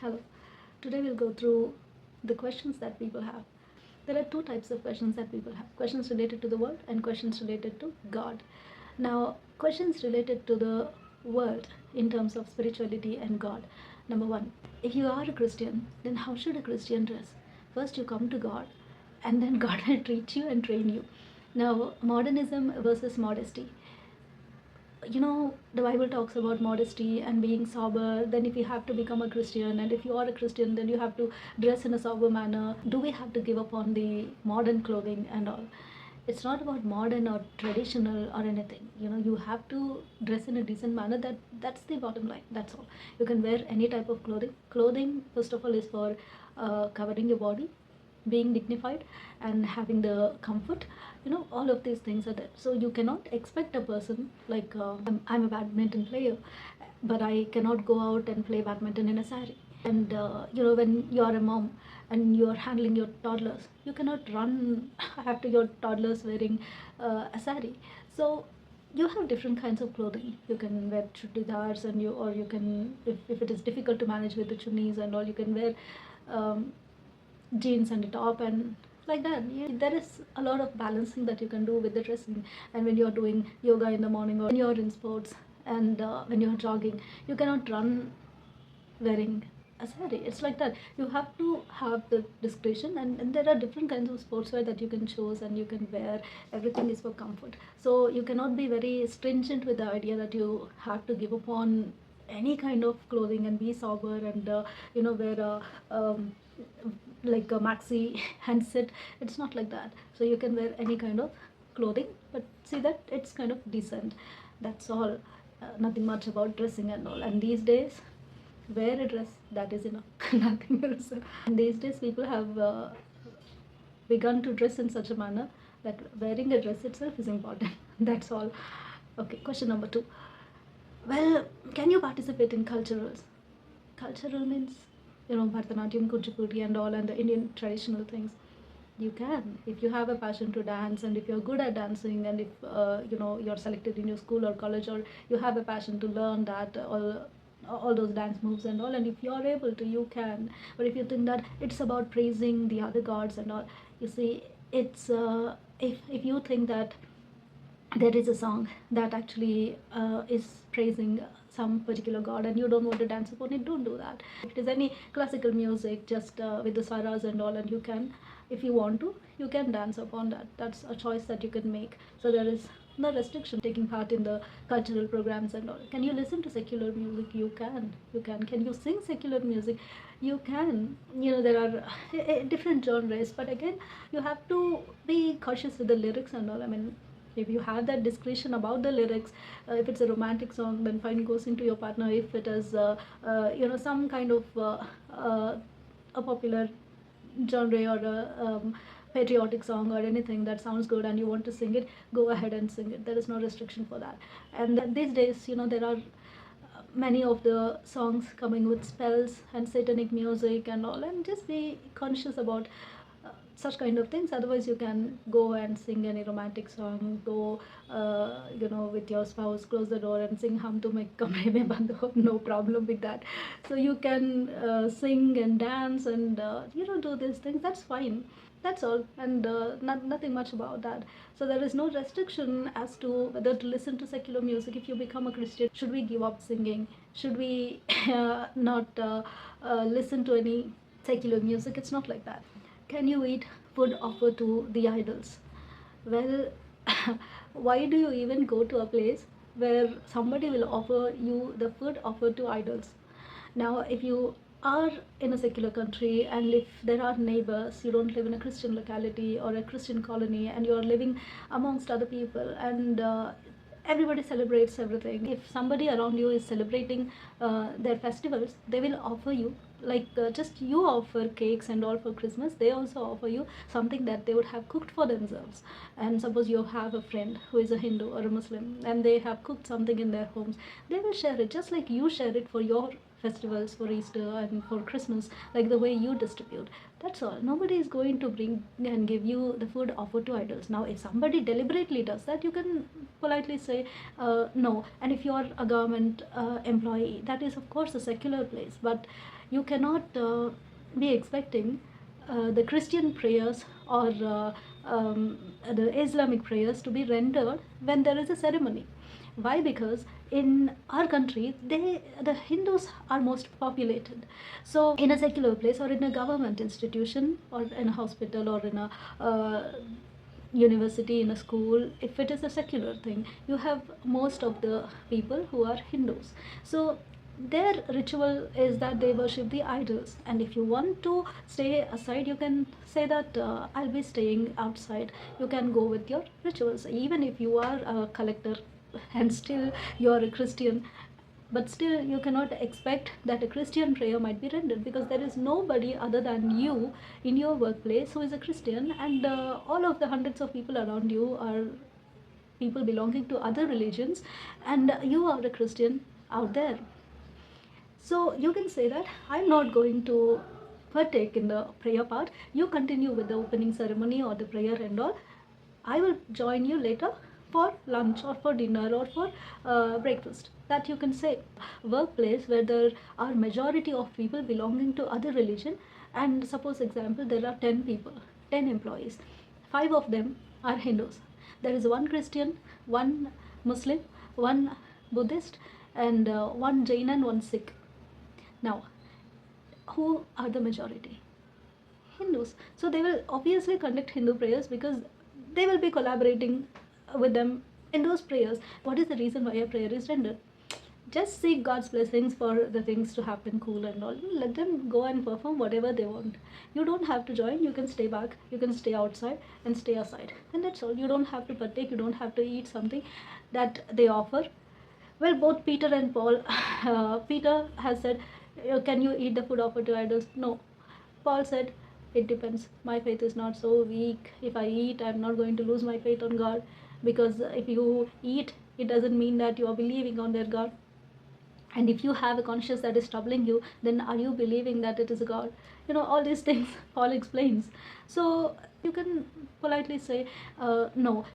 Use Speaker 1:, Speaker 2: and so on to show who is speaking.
Speaker 1: Hello. Today we'll go through the questions that people have. There are two types of questions that people have: questions related to the world and questions related to God. Now, questions related to the world in terms of spirituality and God. Number one, if you are a Christian, then how should a Christian dress? First, you come to God, and then God will treat you and train you. Now, modernism versus modesty. The Bible talks about modesty and being sober. Then if you have to become a Christian, and if you are a Christian, then you have to dress in a sober manner. Do we have to give up on the modern clothing and all? It's not about modern or traditional or anything. You have to dress in a decent manner. That's the bottom line. That's all. You can wear any type of clothing. First of all, is for covering your body, being dignified, and having the comfort. All of these things are there. So you cannot expect a person like, I'm a badminton player, but I cannot go out and play badminton in a sari. And when you're a mom and you're handling your toddlers, you cannot run after your toddlers wearing a sari. So you have different kinds of clothing. You can wear chudidars, or you can, if it is difficult to manage with the chunnis and all, you can wear jeans and a top and like that. There is a lot of balancing that you can do with the dressing. And when you're doing yoga in the morning, or when you're in sports, and when you're jogging, you cannot run wearing a sari. It's like that. You have to have the discretion, and there are different kinds of sportswear that you can choose and you can wear. Everything is for comfort. So you cannot be very stringent with the idea that you have to give up on any kind of clothing and be sober and wear a like a maxi handset. It's not like that. So you can wear any kind of clothing, but see that it's kind of decent. That's all. Nothing much about dressing and all. And these days, wear a dress, that is enough. Nothing else. And these days people have begun to dress in such a manner that wearing a dress itself is important. That's all. Okay, question number 2. Well, can you participate in culturals? Cultural means, Bharatanatyam, Kuchipudi and all, and the Indian traditional things. You can, if you have a passion to dance, and if you're good at dancing, and if you're selected in your school or college, or you have a passion to learn that, all those dance moves and all, and if you're able to, you can. But if you think that it's about praising the other gods and all, you see, it's if you think that there is a song that actually is praising some particular god, and you don't want to dance upon it, don't do that. If it is any classical music, just with the swaras and all, and you can, if you want to, you can dance upon that. That's a choice that you can make. So there is no restriction taking part in the cultural programs and all. Can you listen to secular music? You can. Can you sing secular music? You can. There are different genres, but again, you have to be cautious with the lyrics and all. I mean, if you have that discretion about the lyrics, if it's a romantic song, then fine, go sing to your partner. If it is some kind of a popular genre, or a patriotic song, or anything that sounds good and you want to sing it, go ahead and sing it. There is no restriction for that. And these days, there are many of the songs coming with spells and satanic music and all, and just be conscious about such kind of things. Otherwise, you can go and sing any romantic song. Go with your spouse, close the door and sing Hum Tumhe Kamre Mein Band Ho. No problem with that. So you can sing and dance and do these things. That's fine. That's all. And nothing much about that. So there is no restriction as to whether to listen to secular music. If you become a Christian, should we give up singing? Should we not listen to any secular music? It's not like that. Can you eat food offered to the idols? Well, why do you even go to a place where somebody will offer you the food offered to idols? Now, if you are in a secular country, and if there are neighbors, you don't live in a Christian locality or a Christian colony, and you're living amongst other people, and everybody celebrates everything. If somebody around you is celebrating their festivals, they will offer you, like just you offer cakes and all for Christmas, they also offer you something that they would have cooked for themselves. And suppose you have a friend who is a Hindu or a Muslim, and they have cooked something in their homes, they will share it just like you share it for your festivals, for Easter and for Christmas, like the way you distribute. That's all. Nobody is going to bring and give you the food offered to idols. Now, if somebody deliberately does that, you can politely say no. And if you are a government employee, that is of course a secular place, but You cannot be expecting the Christian prayers or the Islamic prayers to be rendered when there is a ceremony. Why? Because in our country, the Hindus are most populated. So in a secular place or in a government institution or in a hospital or in a university, in a school, if it is a secular thing, you have most of the people who are Hindus. So their ritual is that they worship the idols, and if you want to stay aside, you can say that I'll be staying outside. You can go with your rituals, even if you are a collector and still you're a Christian. But still, you cannot expect that a Christian prayer might be rendered, because there is nobody other than you in your workplace who is a Christian, and all of the hundreds of people around you are people belonging to other religions, and you are a Christian out there. So you can say that I'm not going to partake in the prayer part. You continue with the opening ceremony or the prayer and all. I will join you later for lunch or for dinner or for breakfast. That you can say. Workplace where there are majority of people belonging to other religion, and suppose example there are 10 people, 10 employees, 5 of them are Hindus. There is one Christian, one Muslim, one Buddhist, and one Jain and one Sikh. Now, who are the majority? Hindus. So they will obviously conduct Hindu prayers because they will be collaborating with them in those prayers. What is the reason why a prayer is rendered? Just seek God's blessings for the things to happen cool and all. Let them go and perform whatever they want. You don't have to join. You can stay back. You can stay outside and stay aside. And that's all. You don't have to partake. You don't have to eat something that they offer. Well, both Peter and Paul, Peter has said, can you eat the food offered to idols? No. Paul said, it depends. My faith is not so weak. If I eat, I'm not going to lose my faith on God. Because if you eat, it doesn't mean that you are believing on their God. And if you have a conscience that is troubling you, then are you believing that it is a God? All these things Paul explains. So you can politely say, no.